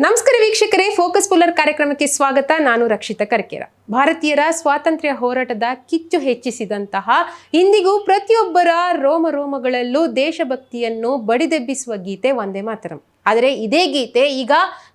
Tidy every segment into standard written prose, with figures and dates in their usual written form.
ನಮಸ್ಕಾರ ವೀಕ್ಷಕರೇ, focus puller ಕಾರ್ಯಕ್ರಮಕ್ಕೆ ಸ್ವಾಗತ. ನಾನು ರಕ್ಷಿತಾ ಕರ್ಕೇರ. ಭಾರತೀಯರ ಸ್ವಾತಂತ್ರ್ಯ ಹೋರಾಟದ ಕಿಚ್ಚು ಹೆಚ್ಚಿಸಿದಂತಹ ಇಂದಿಗೂ ಪ್ರತಿಯೊಬ್ಬರ ರೋಮಗಳಲ್ಲೂ ದೇಶಭಕ್ತಿಯನ್ನು ಬಡಿದೆಬ್ಬಿಸುವ ಗೀತೆ ವಂದೇ ಮಾತರಂ. ಆದರೆ ಇದೇ ಗೀತೆ ಈಗ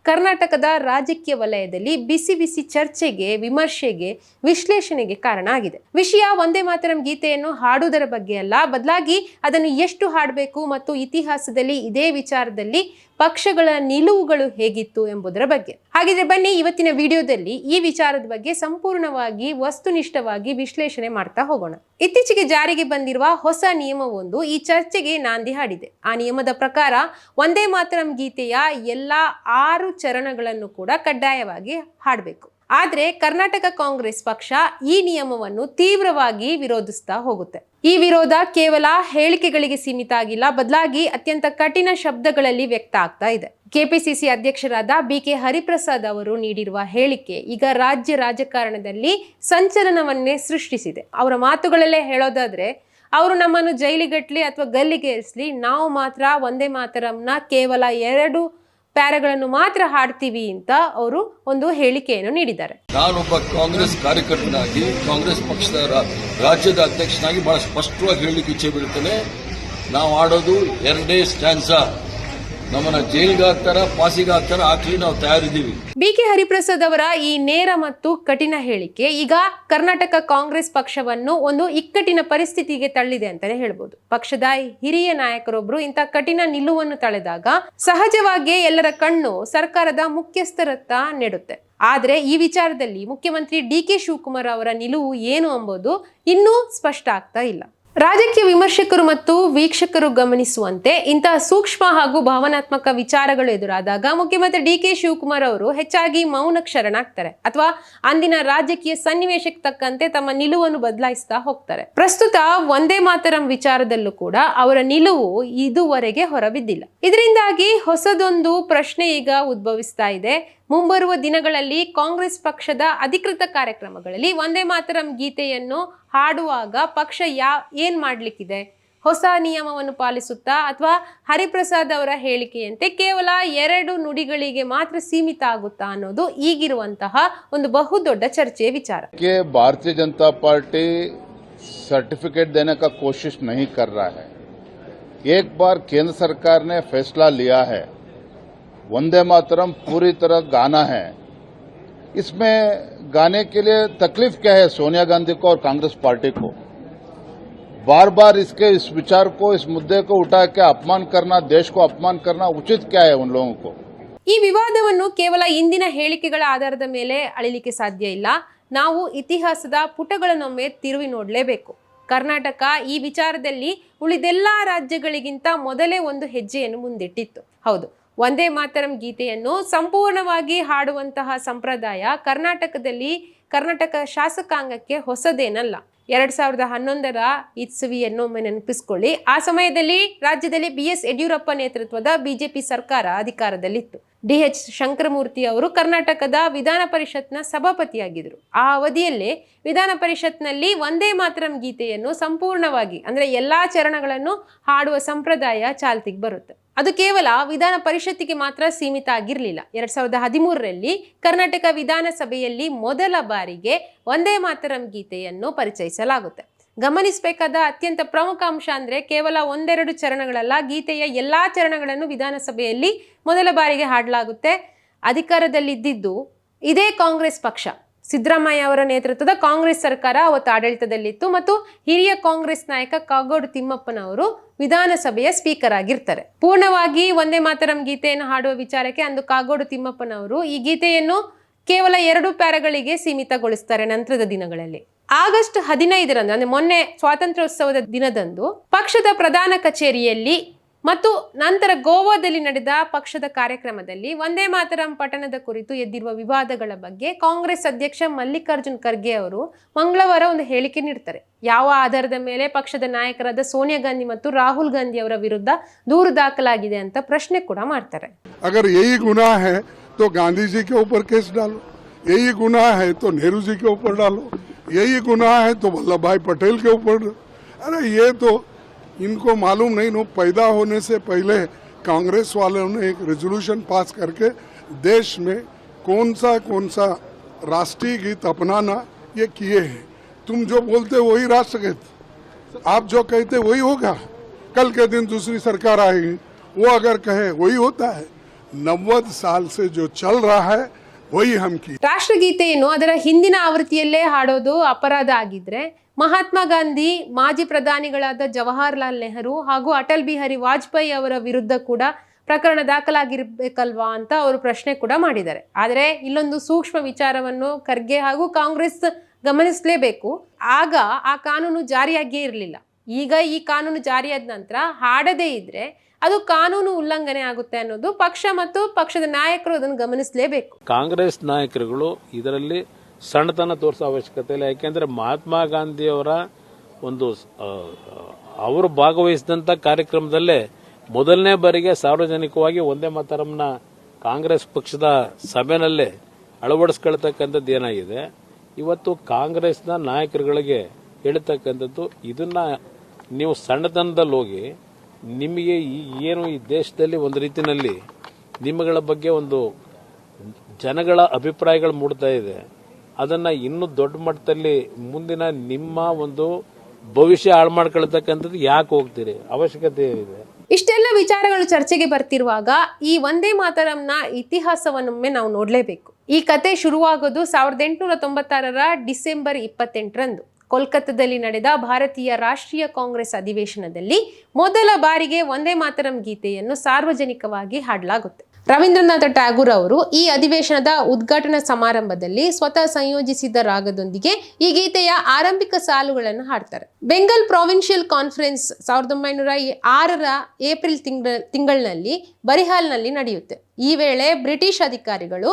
ಕರ್ನಾಟಕದ ರಾಜಕೀಯ ವಲಯದಲ್ಲಿ ಬಿಸಿ ಬಿಸಿ ಚರ್ಚೆಗೆ, ವಿಮರ್ಶೆಗೆ, ವಿಶ್ಲೇಷಣೆಗೆ ಕಾರಣ ಆಗಿದೆ. ವಿಷಯ ವಂದೇ ಮಾತರಂ ಗೀತೆಯನ್ನು ಹಾಡುವುದರ ಬಗ್ಗೆ ಅಲ್ಲ, ಬದಲಾಗಿ ಅದನ್ನು ಎಷ್ಟು ಹಾಡಬೇಕು ಮತ್ತು ಇತಿಹಾಸದಲ್ಲಿ ಇದೇ ವಿಚಾರದಲ್ಲಿ ಪಕ್ಷಗಳ ನಿಲುವುಗಳು ಹೇಗಿತ್ತು ಎಂಬುದರ ಬಗ್ಗೆ. ಹಾಗಿದ್ರೆ ಬನ್ನಿ, ಇವತ್ತಿನ ವಿಡಿಯೋದಲ್ಲಿ ಈ ವಿಚಾರದ ಬಗ್ಗೆ ಸಂಪೂರ್ಣವಾಗಿ ವಸ್ತುನಿಷ್ಠವಾಗಿ ವಿಶ್ಲೇಷಣೆ ಮಾಡ್ತಾ ಹೋಗೋಣ. ಇತ್ತೀಚೆಗೆ ಜಾರಿಗೆ ಬಂದಿರುವ ಹೊಸ ನಿಯಮವೊಂದು ಈ ಚರ್ಚೆಗೆ ನಾಂದಿ ಹಾಡಿದೆ. ಆ ನಿಯಮದ ಪ್ರಕಾರ ವಂದೇ ಮಾತರಂ ಗೀತೆಯ ಎಲ್ಲಾ 6 ಚರಣಗಳನ್ನು ಕೂಡ ಕಡ್ಡಾಯವಾಗಿ ಹಾಡಬೇಕು. ಆದ್ರೆ ಕರ್ನಾಟಕ ಕಾಂಗ್ರೆಸ್ ಪಕ್ಷ ಈ ನಿಯಮವನ್ನು ತೀವ್ರವಾಗಿ ವಿರೋಧಿಸ್ತಾ ಹೋಗುತ್ತೆ. ಈ ವಿರೋಧ ಕೇವಲ ಹೇಳಿಕೆಗಳಿಗೆ ಸೀಮಿತ ಆಗಿಲ್ಲ, ಬದಲಾಗಿ ಅತ್ಯಂತ ಕಠಿಣ ಶಬ್ದಗಳಲ್ಲಿ ವ್ಯಕ್ತ ಆಗ್ತಾ ಇದೆ. ಕೆಪಿಸಿಸಿ ಅಧ್ಯಕ್ಷರಾದ ಬಿಕೆ ಹರಿಪ್ರಸಾದ್ ಅವರು ನೀಡಿರುವ ಹೇಳಿಕೆ ಈಗ ರಾಜ್ಯ ರಾಜಕಾರಣದಲ್ಲಿ ಸಂಚಲನವನ್ನೇ ಸೃಷ್ಟಿಸಿದೆ. ಅವರ ಮಾತುಗಳಲ್ಲೇ ಹೇಳೋದಾದ್ರೆ, ಅವರು ನಮ್ಮನ್ನು ಜೈಲಿಗಟ್ಲಿ ಅಥವಾ ಗಲ್ಲಿಗೆ ಇರಿಸಲಿ, ನಾವು ಮಾತ್ರ ವಂದೇ ಮಾತರಂನ ಕೇವಲ 2 ಪ್ಯಾರಾಗಳನ್ನು ಮಾತ್ರ ಹಾಡ್ತೀವಿ ಅಂತ ಅವರು ಒಂದು ಹೇಳಿಕೆಯನ್ನು ನೀಡಿದ್ದಾರೆ. ನಾನೊಬ್ಬ ಕಾಂಗ್ರೆಸ್ ಕಾರ್ಯಕರ್ತನಾಗಿ, ಕಾಂಗ್ರೆಸ್ ಪಕ್ಷದ ರಾಜ್ಯದ ಅಧ್ಯಕ್ಷನಾಗಿ ಬಹಳ ಸ್ಪಷ್ಟವಾಗಿ ಹೇಳಲಿಕ್ಕೆ ಇಚ್ಛೆ ಬೀಳುತ್ತೇನೆ. ನಾವು ಆಡೋದು 2 ಸ್ಟ್ಯಾನ್ಸಾ. ನಮ್ಮನ್ನ ಜೈಲಿಗೆ ಹಾಕ್ತಾರ, ಪಾಸಿಗೆ ಹಾಕ್ತಾರ, ಹಾಕ್ಲಿ, ನಾವು ತಯಾರಿದ್ದೀವಿ. ಬಿಕೆ ಹರಿಪ್ರಸಾದ್ ಅವರ ಈ ನೇರ ಮತ್ತು ಕಠಿಣ ಹೇಳಿಕೆ ಈಗ ಕರ್ನಾಟಕ ಕಾಂಗ್ರೆಸ್ ಪಕ್ಷವನ್ನು ಒಂದು ಇಕ್ಕಟ್ಟಿನ ಪರಿಸ್ಥಿತಿಗೆ ತಳ್ಳಿದೆ ಅಂತಾನೆ ಹೇಳ್ಬೋದು. ಪಕ್ಷದ ಹಿರಿಯ ನಾಯಕರೊಬ್ರು ಇಂಥ ಕಠಿಣ ನಿಲುವನ್ನು ತಳೆದಾಗ ಸಹಜವಾಗಿ ಎಲ್ಲರ ಕಣ್ಣು ಸರ್ಕಾರದ ಮುಖ್ಯಸ್ಥರತ್ತ ನೆಡುತ್ತೆ. ಆದ್ರೆ ಈ ವಿಚಾರದಲ್ಲಿ ಮುಖ್ಯಮಂತ್ರಿ ಡಿ.ಕೆ. ಶಿವಕುಮಾರ್ ಅವರ ನಿಲುವು ಏನು ಎಂಬುದು ಇನ್ನೂ ಸ್ಪಷ್ಟ ಆಗ್ತಾ ಇಲ್ಲ. ರಾಜಕೀಯ ವಿಮರ್ಶಕರು ಮತ್ತು ವೀಕ್ಷಕರು ಗಮನಿಸುವಂತೆ ಇಂತಹ ಸೂಕ್ಷ್ಮ ಹಾಗೂ ಭಾವನಾತ್ಮಕ ವಿಚಾರಗಳು ಎದುರಾದಾಗ ಮುಖ್ಯಮಂತ್ರಿ ಡಿ.ಕೆ. ಶಿವಕುಮಾರ್ ಅವರು ಹೆಚ್ಚಾಗಿ ಮೌನಕ್ಕೆ ಶರಣಾಗ್ತಾರೆ ಅಥವಾ ಅಂದಿನ ರಾಜಕೀಯ ಸನ್ನಿವೇಶಕ್ಕೆ ತಕ್ಕಂತೆ ತಮ್ಮ ನಿಲುವನ್ನು ಬದಲಾಯಿಸ್ತಾ ಹೋಗ್ತಾರೆ. ಪ್ರಸ್ತುತ ವಂದೇ ಮಾತರಂ ವಿಚಾರದಲ್ಲೂ ಕೂಡ ಅವರ ನಿಲುವು ಇದುವರೆಗೆ ಹೊರಬಿದ್ದಿಲ್ಲ. ಇದರಿಂದಾಗಿ ಹೊಸದೊಂದು ಪ್ರಶ್ನೆ ಈಗ ಉದ್ಭವಿಸ್ತಾ ಇದೆ. ಮುಂಬರುವ ದಿನಗಳಲ್ಲಿ ಕಾಂಗ್ರೆಸ್ ಪಕ್ಷದ ಅಧಿಕೃತ ಕಾರ್ಯಕ್ರಮಗಳಲ್ಲಿ ವಂದೇ ಮಾತರಂ ಗೀತೆಯನ್ನು ಹಾಡುವಾಗ ಪಕ್ಷ ಏನ್ ಮಾಡ್ಲಿಕ್ಕಿದೆ? ಹೊಸ ನಿಯಮವನ್ನು ಪಾಲಿಸುತ್ತಾ ಅಥವಾ ಹರಿಪ್ರಸಾದ್ ಅವರ ಹೇಳಿಕೆಯಂತೆ ಕೇವಲ 2 ನುಡಿಗಳಿಗೆ ಮಾತ್ರ ಸೀಮಿತ ಆಗುತ್ತಾ ಅನ್ನೋದು ಈಗಿರುವಂತಹ ಒಂದು ಬಹುದೊಡ್ಡ ಚರ್ಚೆಯ ವಿಚಾರ. भारतीय जनता पार्टी सर्टिफिकेट देने का कोशिश नहीं कर रहा है. एक बार केंद्र सरकार ने फैसला लिया है, वंदे मातरम पूरी तरह गाना है. इसमें गाने के लिए तकलीफ क्या है सोनिया गांधी को और कांग्रेस पार्टी को? बार बार इस विचार को, इस मुद्दे को उठा के अपमान करना, देश को अपमान करना उचित क्या है उन लोगों को? ಈ ವಿವಾದವನ್ನು ಕೇವಲ ಇಂದಿನ ಹೇಳಿಕೆಗಳ ಆಧಾರದ ಮೇಲೆ ಅಳಿಲಿಕ್ಕೆ ಸಾಧ್ಯ ಇಲ್ಲ. ನಾವು ಇತಿಹಾಸದ ಪುಟಗಳನ್ನೊಮ್ಮೆ ತಿರುವಿ ನೋಡಲೇಬೇಕು. ಕರ್ನಾಟಕ ಈ ವಿಚಾರದಲ್ಲಿ ಉಳಿದೆಲ್ಲಾ ರಾಜ್ಯಗಳಿಗಿಂತ ಮೊದಲೇ ಒಂದು ಹೆಜ್ಜೆಯನ್ನು ಮುಂದಿಟ್ಟಿತ್ತು. ಹೌದು, ವಂದೇ ಮಾತರಂ ಗೀತೆಯನ್ನು ಸಂಪೂರ್ಣವಾಗಿ ಹಾಡುವಂತಹ ಸಂಪ್ರದಾಯ ಕರ್ನಾಟಕ ಶಾಸಕಾಂಗಕ್ಕೆ ಹೊಸದೇನಲ್ಲ. 2011ರ ಇಸ್ವಿಯನ್ನು ನೆನಪಿಸಿಕೊಳ್ಳಿ. ಆ ಸಮಯದಲ್ಲಿ ರಾಜ್ಯದಲ್ಲಿ BS ಯಡಿಯೂರಪ್ಪ ನೇತೃತ್ವದ ಬಿಜೆಪಿ ಸರ್ಕಾರ ಅಧಿಕಾರದಲ್ಲಿತ್ತು. DH ಶಂಕರಮೂರ್ತಿ ಅವರು ಕರ್ನಾಟಕದ ವಿಧಾನ ಪರಿಷತ್ನ ಸಭಾಪತಿಯಾಗಿದ್ದರು. ಆ ಅವಧಿಯಲ್ಲೇ ವಿಧಾನ ಪರಿಷತ್ನಲ್ಲಿ ವಂದೇ ಮಾತರಂ ಗೀತೆಯನ್ನು ಸಂಪೂರ್ಣವಾಗಿ ಅಂದ್ರೆ ಎಲ್ಲಾ ಚರಣಗಳನ್ನು ಹಾಡುವ ಸಂಪ್ರದಾಯ ಚಾಲ್ತಿಗೆ ಬರುತ್ತೆ. ಅದು ಕೇವಲ ವಿಧಾನ ಪರಿಷತ್ತಿಗೆ ಮಾತ್ರ ಸೀಮಿತ ಆಗಿರಲಿಲ್ಲ. 2013ರಲ್ಲಿ ಕರ್ನಾಟಕ ವಿಧಾನಸಭೆಯಲ್ಲಿ ಮೊದಲ ಬಾರಿಗೆ ವಂದೇ ಮಾತರಂ ಗೀತೆಯನ್ನು ಪರಿಚಯಿಸಲಾಗುತ್ತೆ. ಗಮನಿಸಬೇಕಾದ ಅತ್ಯಂತ ಪ್ರಮುಖ ಅಂಶ ಅಂದ್ರೆ ಕೇವಲ 1-2 ಚರಣಗಳಲ್ಲ, ಗೀತೆಯ ಎಲ್ಲಾ ಚರಣಗಳನ್ನು ವಿಧಾನಸಭೆಯಲ್ಲಿ ಮೊದಲ ಬಾರಿಗೆ ಹಾಡಲಾಗುತ್ತೆ. ಅಧಿಕಾರದಲ್ಲಿದ್ದು ಇದೇ ಕಾಂಗ್ರೆಸ್ ಪಕ್ಷ, ಸಿದ್ದರಾಮಯ್ಯ ಅವರ ನೇತೃತ್ವದ ಕಾಂಗ್ರೆಸ್ ಸರ್ಕಾರ ಅವತ್ತು ಆಡಳಿತದಲ್ಲಿತ್ತು ಮತ್ತು ಹಿರಿಯ ಕಾಂಗ್ರೆಸ್ ನಾಯಕ ಕಾಗೋಡು ತಿಮ್ಮಪ್ಪನವರು ವಿಧಾನಸಭೆಯ ಸ್ಪೀಕರ್ ಆಗಿರ್ತಾರೆ. ಪೂರ್ಣವಾಗಿ ವಂದೇ ಮಾತರಂ ಗೀತೆಯನ್ನು ಹಾಡುವ ವಿಚಾರಕ್ಕೆ ಅಂದು ಕಾಗೋಡು ತಿಮ್ಮಪ್ಪನವರು ಈ ಗೀತೆಯನ್ನು ಕೇವಲ 2 ಪ್ಯಾರಾಗಳಿಗೆ ಸೀಮಿತಗೊಳಿಸ್ತಾರೆ. ನಂತರದ ದಿನಗಳಲ್ಲಿ ಆಗಸ್ಟ್ 15ರಂದು ಅಂದ್ರೆ ಮೊನ್ನೆ ಸ್ವಾತಂತ್ರ್ಯೋತ್ಸವದ ದಿನದಂದು ಪಕ್ಷದ ಪ್ರಧಾನ ಕಚೇರಿಯಲ್ಲಿ ಮತ್ತು ನಂತರ ಗೋವಾದಲ್ಲಿ ನಡೆದ ಪಕ್ಷದ ಕಾರ್ಯಕ್ರಮದಲ್ಲಿ ವಂದೇ ಮಾತರಂ ಪಠಣದ ಕುರಿತು ಎದ್ದಿರುವ ವಿವಾದಗಳ ಬಗ್ಗೆ ಕಾಂಗ್ರೆಸ್ ಅಧ್ಯಕ್ಷ ಮಲ್ಲಿಕಾರ್ಜುನ್ ಖರ್ಗೆ ಅವರು ಮಂಗಳವಾರ ಒಂದು ಹೇಳಿಕೆ ನೀಡ್ತಾರೆ. ಯಾವ ಆಧಾರದ ಮೇಲೆ ಪಕ್ಷದ ನಾಯಕರಾದ ಸೋನಿಯಾ ಗಾಂಧಿ ಮತ್ತು ರಾಹುಲ್ ಗಾಂಧಿ ಅವರ ವಿರುದ್ಧ ದೂರು ದಾಖಲಾಗಿದೆ ಅಂತ ಪ್ರಶ್ನೆ ಕೂಡ ಮಾಡ್ತಾರೆ. अगर यही गुनाह है तो गांधी जी के ऊपर केस डालो, यही गुनाह है तो नेहरू जी के ऊपर डालो, यही गुनाह है तो वल्लभ भाई पटेल के ऊपर. अरे ये तो इनको मालूम नहीं, नो पैदा होने से पहले कांग्रेस वालों ने एक रेजोल्यूशन पास करके देश में कौन सा राष्ट्रीय गीत अपनाना ये किए हैं। तुम जो बोलते वही राष्ट्रगीत, आप जो कहते वही होगा। कल के दिन दूसरी सरकार आएगी, वो अगर कहे वही होता है। 90 साल से जो चल रहा है वही हम की। ರಾಷ್ಟ್ರಗೀತೆಯನ್ನು ಅದರ ಹಿಂದಿನ ಆವೃತ್ತಿಯಲ್ಲೇ ಹಾಡೋದು ಅಪರಾಧ ಆಗಿದ್ರೆ, ಮಹಾತ್ಮ ಗಾಂಧಿ, ಮಾಜಿ ಪ್ರಧಾನಿಗಳಾದ ಜವಾಹರ್ಲಾಲ್ ನೆಹರು ಹಾಗೂ ಅಟಲ್ ಬಿಹಾರಿ ವಾಜಪೇಯಿ ಅವರ ವಿರುದ್ಧ ಕೂಡ ಪ್ರಕರಣ ದಾಖಲಾಗಿರ್ಬೇಕಲ್ವಾ ಅಂತ ಅವರು ಪ್ರಶ್ನೆ ಕೂಡ ಮಾಡಿದ್ದಾರೆ. ಆದರೆ ಇಲ್ಲೊಂದು ಸೂಕ್ಷ್ಮ ವಿಚಾರವನ್ನು ಖರ್ಗೆ ಹಾಗೂ ಕಾಂಗ್ರೆಸ್ ಗಮನಿಸಲೇಬೇಕು. ಆಗ ಆ ಕಾನೂನು ಜಾರಿಯಾಗಿಯೇ ಇರಲಿಲ್ಲ. ಈಗ ಈ ಕಾನೂನು ಜಾರಿಯಾದ ನಂತರ ಹಾಡದೇ ಇದ್ರೆ ಅದು ಕಾನೂನು ಉಲ್ಲಂಘನೆ ಆಗುತ್ತೆ ಅನ್ನೋದು ಪಕ್ಷ ಮತ್ತು ಪಕ್ಷದ ನಾಯಕರು ಅದನ್ನು ಗಮನಿಸಲೇಬೇಕು. ಕಾಂಗ್ರೆಸ್ ನಾಯಕರುಗಳು ಇದರಲ್ಲಿ ಸಣ್ಣತನ ತೋರಿಸೋ ಅವಶ್ಯಕತೆ ಇಲ್ಲ. ಯಾಕೆಂದ್ರೆ ಮಹಾತ್ಮ ಗಾಂಧಿಯವರ ಒಂದು ಅವರು ಭಾಗವಹಿಸಿದಂಥ ಕಾರ್ಯಕ್ರಮದಲ್ಲೇ ಮೊದಲನೇ ಬಾರಿಗೆ ಸಾರ್ವಜನಿಕವಾಗಿ ಒಂದೇ ಮಾತರಂನ ಕಾಂಗ್ರೆಸ್ ಪಕ್ಷದ ಸಭೆನಲ್ಲೇ ಅಳವಡಿಸ್ಕೊಳ್ತಕ್ಕಂಥದ್ದು ಏನಾಗಿದೆ, ಇವತ್ತು ಕಾಂಗ್ರೆಸ್ನ ನಾಯಕರುಗಳಿಗೆ ಹೇಳ್ತಕ್ಕಂಥದ್ದು, ಇದನ್ನ ನೀವು ಸಣ್ಣತನದಲ್ಲಿ ಹೋಗಿ ನಿಮಗೆ ಏನು ಈ ದೇಶದಲ್ಲಿ ಒಂದು ರೀತಿಯಲ್ಲಿ ನಿಮ್ಮಗಳ ಬಗ್ಗೆ ಒಂದು ಜನಗಳ ಅಭಿಪ್ರಾಯಗಳು ಮೂಡ್ತಾ ಇದೆ, ಅದನ್ನ ಇನ್ನೂ ದೊಡ್ಡ ಮಟ್ಟದಲ್ಲಿ ಮುಂದಿನ ನಿಮ್ಮ ಒಂದು ಭವಿಷ್ಯ ಹಾಳು ಮಾಡ್ಕೊಳ್ತಕ್ಕಂಥದ್ದು ಯಾಕೆ ಹೋಗ್ತೀರಿ? ಅವಶ್ಯಕತೆ ಏನಿದೆ? ಇಷ್ಟೆಲ್ಲ ವಿಚಾರಗಳು ಚರ್ಚೆಗೆ ಬರ್ತಿರುವಾಗ ಈ ವಂದೇ ಮಾತರಂನ ಇತಿಹಾಸವನ್ನೊಮ್ಮೆ ನಾವು ನೋಡಲೇಬೇಕು. ಈ ಕತೆ ಶುರುವಾಗೋದು 1896 ಡಿಸೆಂಬರ್ 28ರಂದು ಕೋಲ್ಕತ್ತಾದಲ್ಲಿ ನಡೆದ ಭಾರತೀಯ ರಾಷ್ಟ್ರೀಯ ಕಾಂಗ್ರೆಸ್ ಅಧಿವೇಶನದಲ್ಲಿ ಮೊದಲ ಬಾರಿಗೆ ವಂದೇ ಮಾತರಂ ಗೀತೆಯನ್ನು ಸಾರ್ವಜನಿಕವಾಗಿ ಹಾಡಲಾಗುತ್ತೆ. ರವೀಂದ್ರನಾಥ ಟ್ಯಾಗೂರ್ ಅವರು ಈ ಅಧಿವೇಶನದ ಉದ್ಘಾಟನಾ ಸಮಾರಂಭದಲ್ಲಿ ಸ್ವತಃ ಸಂಯೋಜಿಸಿದ ರಾಗದೊಂದಿಗೆ ಈ ಗೀತೆಯ ಆರಂಭಿಕ ಸಾಲುಗಳನ್ನು ಹಾಡ್ತಾರೆ. ಬೆಂಗಾಲ್ ಪ್ರಾವಿನ್ಷಿಯಲ್ ಕಾನ್ಫರೆನ್ಸ್ 1906 ಏಪ್ರಿಲ್ ತಿಂಗಳಿನಲ್ಲಿ ಬರಿಹಾಲ್ನಲ್ಲಿ ನಡೆಯುತ್ತೆ. ಈ ವೇಳೆ ಬ್ರಿಟಿಷ್ ಅಧಿಕಾರಿಗಳು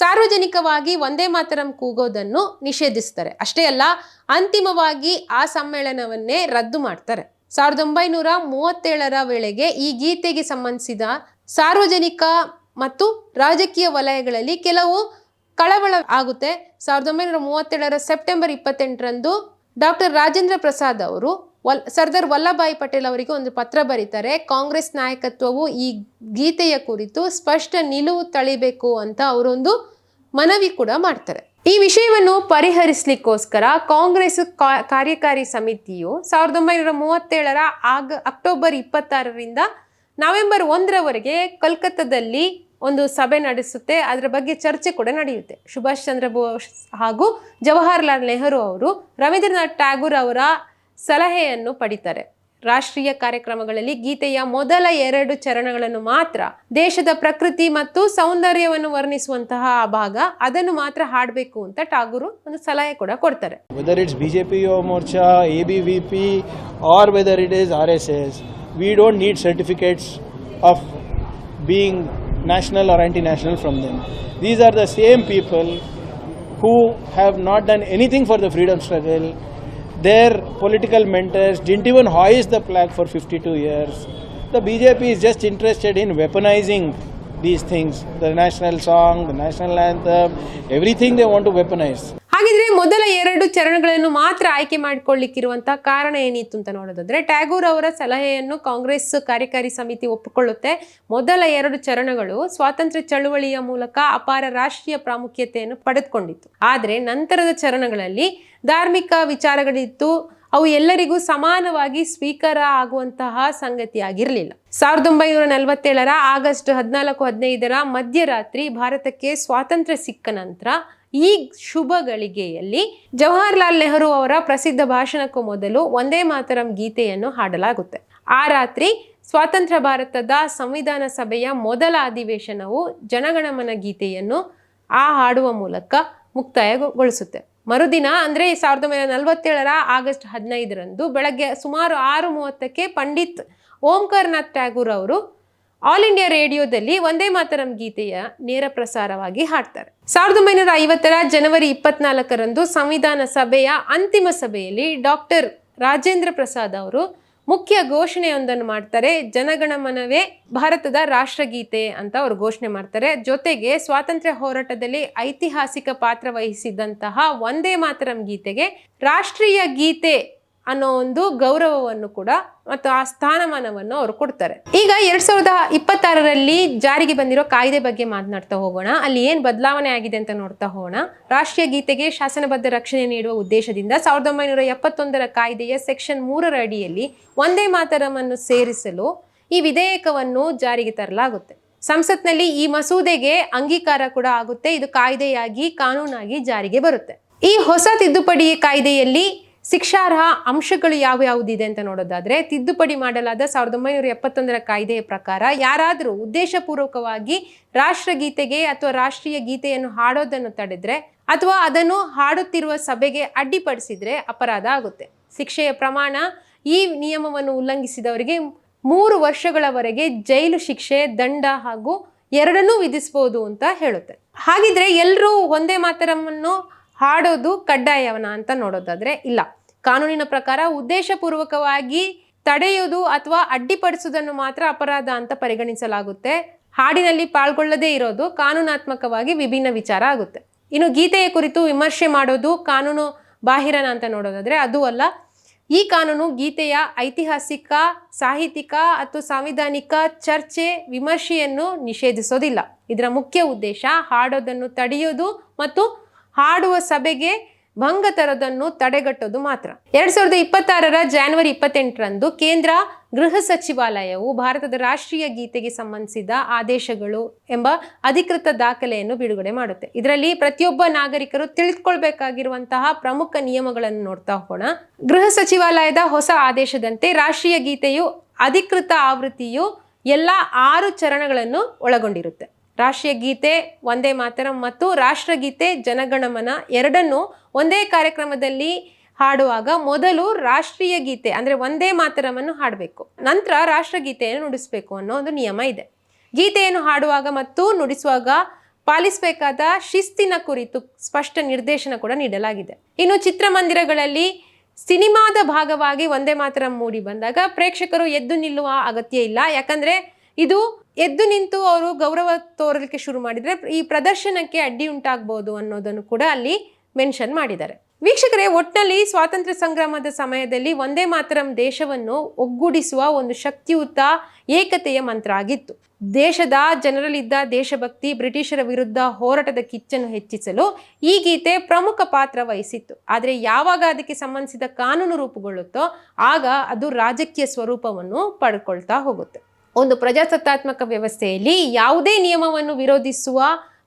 ಸಾರ್ವಜನಿಕವಾಗಿ ವಂದೇ ಮಾತರಂ ಕೂಗೋದನ್ನು ನಿಷೇಧಿಸ್ತಾರೆ. ಅಷ್ಟೇ ಅಲ್ಲ, ಅಂತಿಮವಾಗಿ ಆ ಸಮ್ಮೇಳನವನ್ನೇ ರದ್ದು ಮಾಡ್ತಾರೆ. 1937 ವೇಳೆಗೆ ಈ ಗೀತೆಗೆ ಸಂಬಂಧಿಸಿದ ಸಾರ್ವಜನಿಕ ಮತ್ತು ರಾಜಕೀಯ ವಲಯಗಳಲ್ಲಿ ಕೆಲವು ಕಳವಳ ಆಗುತ್ತೆ. 1937 ಸೆಪ್ಟೆಂಬರ್ 28ರಂದು ಡಾಕ್ಟರ್ ರಾಜೇಂದ್ರ ಪ್ರಸಾದ್ ಅವರು ಸರ್ದಾರ್ ವಲ್ಲಭಾಯಿ ಪಟೇಲ್ ಅವರಿಗೆ ಒಂದು ಪತ್ರ ಬರೀತಾರೆ. ಕಾಂಗ್ರೆಸ್ ನಾಯಕತ್ವವು ಈ ಗೀತೆಯ ಕುರಿತು ಸ್ಪಷ್ಟ ನಿಲುವು ತಳಿಬೇಕು ಅಂತ ಅವರೊಂದು ಮನವಿ ಕೂಡ ಮಾಡ್ತಾರೆ. ಈ ವಿಷಯವನ್ನು ಪರಿಹರಿಸಲಿಕ್ಕೋಸ್ಕರ ಕಾಂಗ್ರೆಸ್ ಕಾರ್ಯಕಾರಿ ಸಮಿತಿಯು 1937 ಅಕ್ಟೋಬರ್ 26ರಿಂದ ನವೆಂಬರ್ 1ರವರೆಗೆ ಕೋಲ್ಕತ್ತಾದಲ್ಲಿ ಒಂದು ಸಭೆ ನಡೆಸುತ್ತೆ. ಅದರ ಬಗ್ಗೆ ಚರ್ಚೆ ಕೂಡ ನಡೆಯುತ್ತೆ. ಸುಭಾಷ್ ಚಂದ್ರ ಬೋಸ್ ಹಾಗೂ ಜವಾಹರ್ಲಾಲ್ ನೆಹರು ಅವರು ರವೀಂದ್ರನಾಥ್ ಟ್ಯಾಗೂರ್ ಅವರ ಸಲಹೆಯನ್ನು ಪಡಿತಾರೆ. ರಾಷ್ಟ್ರೀಯ ಕಾರ್ಯಕ್ರಮಗಳಲ್ಲಿ ಗೀತೆಯ ಮೊದಲ 2 ಚರಣಗಳನ್ನು ಮಾತ್ರ, ದೇಶದ ಪ್ರಕೃತಿ ಮತ್ತು ಸೌಂದರ್ಯವನ್ನು ವರ್ಣಿಸುವಂತಹ ಆ ಭಾಗ, ಅದನ್ನು ಮಾತ್ರ ಹಾಡಬೇಕು ಅಂತ ಟಾಗೂರು ಒಂದು ಸಲಹೆ ಕೂಡ ಕೊಡ್ತಾರೆ. Whether it's BJP Yuva Morcha, ABVP or whether it is RSS, we don't need certificates of being national or anti-national from them. These are the same people who have not done anything for the freedom struggle. Their political mentors didn't even hoist the flag for 52 years. The BJP is just interested in weaponizing these things. The national song, the national anthem, everything they want to weaponize. ಹಾಗಿದ್ರೆ ಮೊದಲ 2 ಚರಣಗಳನ್ನು ಮಾತ್ರ ಆಯ್ಕೆ ಮಾಡಿಕೊಳ್ಳಿಕ್ಕಿರುವಂತಹ ಕಾರಣ ಏನಿತ್ತು ಅಂತ ನೋಡೋದಾದ್ರೆ, ಟ್ಯಾಗೂರ್ ಅವರ ಸಲಹೆಯನ್ನು ಕಾಂಗ್ರೆಸ್ ಕಾರ್ಯಕಾರಿ ಸಮಿತಿ ಒಪ್ಪಿಕೊಳ್ಳುತ್ತೆ. ಮೊದಲ 2 ಚರಣಗಳು ಸ್ವಾತಂತ್ರ್ಯ ಚಳುವಳಿಯ ಮೂಲಕ ಅಪಾರ ರಾಷ್ಟ್ರೀಯ ಪ್ರಾಮುಖ್ಯತೆಯನ್ನು ಪಡೆದುಕೊಂಡಿತ್ತು. ಆದರೆ ನಂತರದ ಚರಣಗಳಲ್ಲಿ ಧಾರ್ಮಿಕ ವಿಚಾರಗಳಿತ್ತು. ಅವು ಎಲ್ಲರಿಗೂ ಸಮಾನವಾಗಿ ಸ್ವೀಕಾರ ಆಗುವಂತಹ ಸಂಗತಿ ಆಗಿರಲಿಲ್ಲ. 1947 ಆಗಸ್ಟ್ 14-15 ಮಧ್ಯರಾತ್ರಿ ಭಾರತಕ್ಕೆ ಸ್ವಾತಂತ್ರ್ಯ ಸಿಕ್ಕ ನಂತರ ಈ ಶುಭ ಗಳಿಗೆಯಲ್ಲಿ ಜವಾಹರ್ಲಾಲ್ ನೆಹರು ಅವರ ಪ್ರಸಿದ್ಧ ಭಾಷಣಕ್ಕೂ ಮೊದಲು ವಂದೇ ಮಾತರಂ ಗೀತೆಯನ್ನು ಹಾಡಲಾಗುತ್ತೆ. ಆ ರಾತ್ರಿ ಸ್ವಾತಂತ್ರ್ಯ ಭಾರತದ ಸಂವಿಧಾನ ಸಭೆಯ ಮೊದಲ ಅಧಿವೇಶನವು ಜನಗಣಮನ ಗೀತೆಯನ್ನು ಹಾಡುವ ಮೂಲಕ ಮುಕ್ತಾಯಗೊಳಿಸುತ್ತೆ. ಮರುದಿನ ಅಂದರೆ 1947 ಆಗಸ್ಟ್ 15ರಂದು ಬೆಳಗ್ಗೆ ಸುಮಾರು 6:30ಕ್ಕೆ ಪಂಡಿತ್ ಓಂಕಾರ್ನಾಥ್ ಟ್ಯಾಗೂರ್ ಅವರು ಆಲ್ ಇಂಡಿಯಾ ರೇಡಿಯೋದಲ್ಲಿ ವಂದೇ ಮಾತರಂ ಗೀತೆಯ ನೇರ ಪ್ರಸಾರವಾಗಿ ಹಾಡ್ತಾರೆ. 1950 ಜನವರಿ 24ರಂದು ಸಂವಿಧಾನ ಸಭೆಯ ಅಂತಿಮ ಸಭೆಯಲ್ಲಿ ಡಾಕ್ಟರ್ ರಾಜೇಂದ್ರ ಪ್ರಸಾದ್ ಅವರು ಮುಖ್ಯ ಘೋಷಣೆಯೊಂದನ್ನು ಮಾಡ್ತಾರೆ. ಜನಗಣಮನವೇ ಭಾರತದ ರಾಷ್ಟ್ರಗೀತೆ ಅಂತ ಅವರು ಘೋಷಣೆ ಮಾಡ್ತಾರೆ. ಜೊತೆಗೆ ಸ್ವಾತಂತ್ರ್ಯ ಹೋರಾಟದಲ್ಲಿ ಐತಿಹಾಸಿಕ ಪಾತ್ರ ವಹಿಸಿದಂತಹ ವಂದೇ ಮಾತರಂ ಗೀತೆಗೆ ರಾಷ್ಟ್ರೀಯ ಗೀತೆ ಅನ್ನೋ ಒಂದು ಗೌರವವನ್ನು ಕೂಡ ಮತ್ತು ಆ ಸ್ಥಾನಮಾನವನ್ನು ಅವರು ಕೊಡ್ತಾರೆ. ಈಗ 2026ರಲ್ಲಿ ಜಾರಿಗೆ ಬಂದಿರೋ ಕಾಯ್ದೆ ಬಗ್ಗೆ ಮಾತನಾಡ್ತಾ ಹೋಗೋಣ. ಅಲ್ಲಿ ಏನ್ ಬದಲಾವಣೆ ಆಗಿದೆ ಅಂತ ನೋಡ್ತಾ ಹೋಗೋಣ. ರಾಷ್ಟ್ರೀಯ ಗೀತೆಗೆ ಶಾಸನಬದ್ಧ ರಕ್ಷಣೆ ನೀಡುವ ಉದ್ದೇಶದಿಂದ 1971ರ ಕಾಯ್ದೆಯ ಸೆಕ್ಷನ್ 3ರ ಅಡಿಯಲ್ಲಿ ವಂದೇ ಮಾತರಂ ಸೇರಿಸಲು ಈ ವಿಧೇಯಕವನ್ನು ಜಾರಿಗೆ ತರಲಾಗುತ್ತೆ. ಸಂಸತ್ನಲ್ಲಿ ಈ ಮಸೂದೆಗೆ ಅಂಗೀಕಾರ ಕೂಡ ಆಗುತ್ತೆ. ಇದು ಕಾಯ್ದೆಯಾಗಿ ಕಾನೂನಾಗಿ ಜಾರಿಗೆ ಬರುತ್ತೆ. ಈ ಹೊಸ ತಿದ್ದುಪಡಿ ಕಾಯ್ದೆಯಲ್ಲಿ ಶಿಕ್ಷಾರ್ಹ ಅಂಶಗಳು ಯಾವ್ಯಾವುದಿದೆ ಅಂತ ನೋಡೋದಾದ್ರೆ, ತಿದ್ದುಪಡಿ ಮಾಡಲಾದ 1971ರ ಕಾಯ್ದೆಯ ಪ್ರಕಾರ ಯಾರಾದರೂ ಉದ್ದೇಶಪೂರ್ವಕವಾಗಿ ರಾಷ್ಟ್ರಗೀತೆಗೆ ಅಥವಾ ರಾಷ್ಟ್ರೀಯ ಗೀತೆಯನ್ನು ಹಾಡೋದನ್ನು ತಡೆದ್ರೆ ಅಥವಾ ಅದನ್ನು ಹಾಡುತ್ತಿರುವ ಸಭೆಗೆ ಅಡ್ಡಿಪಡಿಸಿದ್ರೆ ಅಪರಾಧ ಆಗುತ್ತೆ. ಶಿಕ್ಷೆಯ ಪ್ರಮಾಣ ಈ ನಿಯಮವನ್ನು ಉಲ್ಲಂಘಿಸಿದವರಿಗೆ 3 ವರ್ಷಗಳವರೆಗೆ ಜೈಲು ಶಿಕ್ಷೆ, ದಂಡ ಹಾಗೂ ಎರಡನ್ನೂ ವಿಧಿಸಬಹುದು ಅಂತ ಹೇಳುತ್ತೆ. ಹಾಗಿದ್ರೆ ಎಲ್ಲರೂ ವಂದೇ ಮಾತರಂ ಹಾಡೋದು ಕಡ್ಡಾಯವನ ಅಂತ ನೋಡೋದಾದ್ರೆ ಇಲ್ಲ. ಕಾನೂನಿನ ಪ್ರಕಾರ ಉದ್ದೇಶಪೂರ್ವಕವಾಗಿ ತಡೆಯೋದು ಅಥವಾ ಅಡ್ಡಿಪಡಿಸುವುದನ್ನು ಮಾತ್ರ ಅಪರಾಧ ಅಂತ ಪರಿಗಣಿಸಲಾಗುತ್ತೆ. ಹಾಡಿನಲ್ಲಿ ಪಾಲ್ಗೊಳ್ಳದೇ ಇರೋದು ಕಾನೂನಾತ್ಮಕವಾಗಿ ವಿಭಿನ್ನ ವಿಚಾರ ಆಗುತ್ತೆ. ಇನ್ನು ಗೀತೆಯ ಕುರಿತು ವಿಮರ್ಶೆ ಮಾಡೋದು ಕಾನೂನು ಬಾಹಿರನ ಅಂತ ನೋಡೋದಾದ್ರೆ ಅದು ಅಲ್ಲ. ಈ ಕಾನೂನು ಗೀತೆಯ ಐತಿಹಾಸಿಕ, ಸಾಹಿತ್ಯಿಕ ಅಥವಾ ಸಾಂವಿಧಾನಿಕ ಚರ್ಚೆ, ವಿಮರ್ಶೆಯನ್ನು ನಿಷೇಧಿಸೋದಿಲ್ಲ. ಇದರ ಮುಖ್ಯ ಉದ್ದೇಶ ಹಾಡೋದನ್ನು ತಡೆಯೋದು ಮತ್ತು ಹಾಡುವ ಸಭೆಗೆ ಭಂಗ ತರೋದನ್ನು ತಡೆಗಟ್ಟೋದು ಮಾತ್ರ. 2026ರ ಜಾನ್ವರಿ 28ರಂದು ಕೇಂದ್ರ ಗೃಹ ಸಚಿವಾಲಯವು ಭಾರತದ ರಾಷ್ಟ್ರೀಯ ಗೀತೆಗೆ ಸಂಬಂಧಿಸಿದ ಆದೇಶಗಳು ಎಂಬ ಅಧಿಕೃತ ದಾಖಲೆಯನ್ನು ಬಿಡುಗಡೆ ಮಾಡುತ್ತೆ. ಇದರಲ್ಲಿ ಪ್ರತಿಯೊಬ್ಬ ನಾಗರಿಕರು ತಿಳಿದುಕೊಳ್ಬೇಕಾಗಿರುವಂತಹ ಪ್ರಮುಖ ನಿಯಮಗಳನ್ನು ನೋಡ್ತಾ ಹೋಗೋಣ. ಗೃಹ ಸಚಿವಾಲಯದ ಹೊಸ ಆದೇಶದಂತೆ ರಾಷ್ಟ್ರೀಯ ಗೀತೆಯು ಅಧಿಕೃತ ಆವೃತ್ತಿಯು ಎಲ್ಲ 6 ಚರಣಗಳನ್ನು ಒಳಗೊಂಡಿರುತ್ತೆ. ರಾಷ್ಟ್ರೀಯ ಗೀತೆ ವಂದೇ ಮಾತರಂ ಮತ್ತು ರಾಷ್ಟ್ರಗೀತೆ ಜನಗಣಮನ ಎರಡನ್ನೂ ಒಂದೇ ಕಾರ್ಯಕ್ರಮದಲ್ಲಿ ಹಾಡುವಾಗ ಮೊದಲು ರಾಷ್ಟ್ರೀಯ ಗೀತೆ ಅಂದ್ರೆ ವಂದೇ ಮಾತರಂ ಹಾಡಬೇಕು, ನಂತರ ರಾಷ್ಟ್ರಗೀತೆಯನ್ನು ನುಡಿಸಬೇಕು ಅನ್ನೋ ಒಂದು ನಿಯಮ ಇದೆ. ಗೀತೆಯನ್ನು ಹಾಡುವಾಗ ಮತ್ತು ನುಡಿಸುವಾಗ ಪಾಲಿಸಬೇಕಾದ ಶಿಸ್ತಿನ ಕುರಿತು ಸ್ಪಷ್ಟ ನಿರ್ದೇಶನ ಕೂಡ ನೀಡಲಾಗಿದೆ. ಇನ್ನು ಚಿತ್ರಮಂದಿರಗಳಲ್ಲಿ ಸಿನಿಮಾದ ಭಾಗವಾಗಿ ವಂದೇ ಮಾತರಂ ಮೂಡಿ ಬಂದಾಗ ಪ್ರೇಕ್ಷಕರು ಎದ್ದು ನಿಲ್ಲುವ ಅಗತ್ಯ ಇಲ್ಲ. ಯಾಕಂದ್ರೆ ಇದು ಎದ್ದು ನಿಂತು ಅವರು ಗೌರವ ತೋರಲಿಕ್ಕೆ ಶುರು ಮಾಡಿದ್ರೆ ಈ ಪ್ರದರ್ಶನಕ್ಕೆ ಅಡ್ಡಿ ಉಂಟಾಗಬಹುದು ಅನ್ನೋದನ್ನು ಕೂಡ ಅಲ್ಲಿ ಮೆನ್ಷನ್ ಮಾಡಿದ್ದಾರೆ. ವೀಕ್ಷಕರೇ, ಒಟ್ಟಿನಲ್ಲಿ ಸ್ವಾತಂತ್ರ್ಯ ಸಂಗ್ರಾಮದ ಸಮಯದಲ್ಲಿ ವಂದೇ ಮಾತರಂ ದೇಶವನ್ನು ಒಗ್ಗೂಡಿಸುವ ಒಂದು ಶಕ್ತಿಯುತ ಏಕತೆಯ ಮಂತ್ರ ಆಗಿತ್ತು. ದೇಶದ ಜನರಲ್ಲಿದ್ದ ದೇಶಭಕ್ತಿ, ಬ್ರಿಟಿಷರ ವಿರುದ್ಧ ಹೋರಾಟದ ಕಿಚ್ಚನ್ನು ಹೆಚ್ಚಿಸಲು ಈ ಗೀತೆ ಪ್ರಮುಖ ಪಾತ್ರ ವಹಿಸಿತ್ತು. ಆದರೆ ಯಾವಾಗ ಅದಕ್ಕೆ ಸಂಬಂಧಿಸಿದ ಕಾನೂನು ರೂಪುಗೊಳ್ಳುತ್ತೋ ಆಗ ಅದು ರಾಜಕೀಯ ಸ್ವರೂಪವನ್ನು ಪಡ್ಕೊಳ್ತಾ ಹೋಗುತ್ತೆ. ಒಂದು ಪ್ರಜಾಸತ್ತಾತ್ಮಕ ವ್ಯವಸ್ಥೆಯಲ್ಲಿ ಯಾವುದೇ ನಿಯಮವನ್ನು ವಿರೋಧಿಸುವ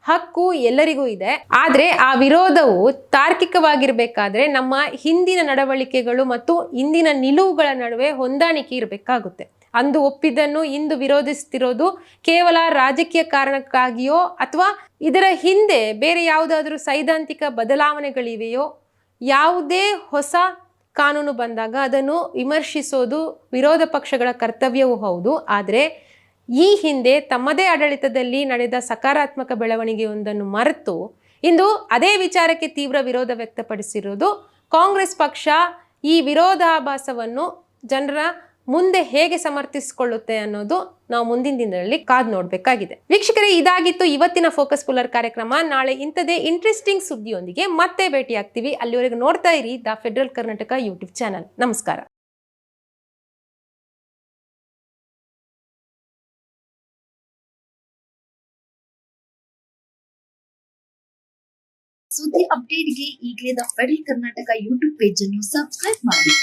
ಹಕ್ಕು ಎಲ್ಲರಿಗೂ ಇದೆ. ಆದರೆ ಆ ವಿರೋಧವು ತಾರ್ಕಿಕವಾಗಿರ್ಬೇಕಾದ್ರೆ ನಮ್ಮ ಹಿಂದಿನ ನಡವಳಿಕೆಗಳು ಮತ್ತು ಇಂದಿನ ನಿಲುವುಗಳ ನಡುವೆ ಹೊಂದಾಣಿಕೆ ಇರಬೇಕಾಗುತ್ತೆ. ಅಂದು ಒಪ್ಪಿದ್ದನ್ನು ಇಂದು ವಿರೋಧಿಸ್ತಿರೋದು ಕೇವಲ ರಾಜಕೀಯ ಕಾರಣಕ್ಕಾಗಿಯೋ ಅಥವಾ ಇದರ ಹಿಂದೆ ಬೇರೆ ಯಾವುದಾದ್ರೂ ಸೈದ್ಧಾಂತಿಕ ಬದಲಾವಣೆಗಳಿವೆಯೋ? ಯಾವುದೇ ಹೊಸ ಕಾನೂನು ಬಂದಾಗ ಅದನ್ನು ವಿಮರ್ಶಿಸೋದು ವಿರೋಧ ಪಕ್ಷಗಳ ಕರ್ತವ್ಯವೂ ಹೌದು. ಆದರೆ ಈ ಹಿಂದೆ ತಮ್ಮದೇ ಆಡಳಿತದಲ್ಲಿ ನಡೆದ ಸಕಾರಾತ್ಮಕ ಬೆಳವಣಿಗೆಯೊಂದನ್ನು ಮರೆತು ಇಂದು ಅದೇ ವಿಚಾರಕ್ಕೆ ತೀವ್ರ ವಿರೋಧ ವ್ಯಕ್ತಪಡಿಸಿರೋದು ಕಾಂಗ್ರೆಸ್ ಪಕ್ಷ. ಈ ವಿರೋಧಾಭಾಸವನ್ನು ಜನರ ಮುಂದೆ ಹೇಗೆ ಸಮರ್ಥಿಸಿಕೊಳ್ಳುತ್ತೆ ಅನ್ನೋದು ನಾವು ಮುಂದಿನ ದಿನದಲ್ಲಿ ಕಾದು ನೋಡಬೇಕಾಗಿದೆ. ವೀಕ್ಷಕರೇ, ಇದಾಗಿತ್ತು ಇವತ್ತಿನ ಫೋಕಸ್ ಪುಲ್ಲರ್ ಕಾರ್ಯಕ್ರಮ. ನಾಳೆ ಇಂಥದೇ ಇಂಟ್ರೆಸ್ಟಿಂಗ್ ಸುದ್ದಿಯೊಂದಿಗೆ ಮತ್ತೆ ಭೇಟಿಯಾಗ್ತೀವಿ. ಅಲ್ಲಿವರೆಗೂ ನೋಡ್ತಾ ಇರಿ the federal Karnataka YouTube channel. ನಮಸ್ಕಾರ. ಸುದ್ದಿ ಅಪ್ಡೇಟ್ಗೆ ಈಗಲೇ the federal Karnataka YouTube page ಅನ್ನು ಸಬ್ಸ್ಕ್ರೈಬ್ ಮಾಡಿ.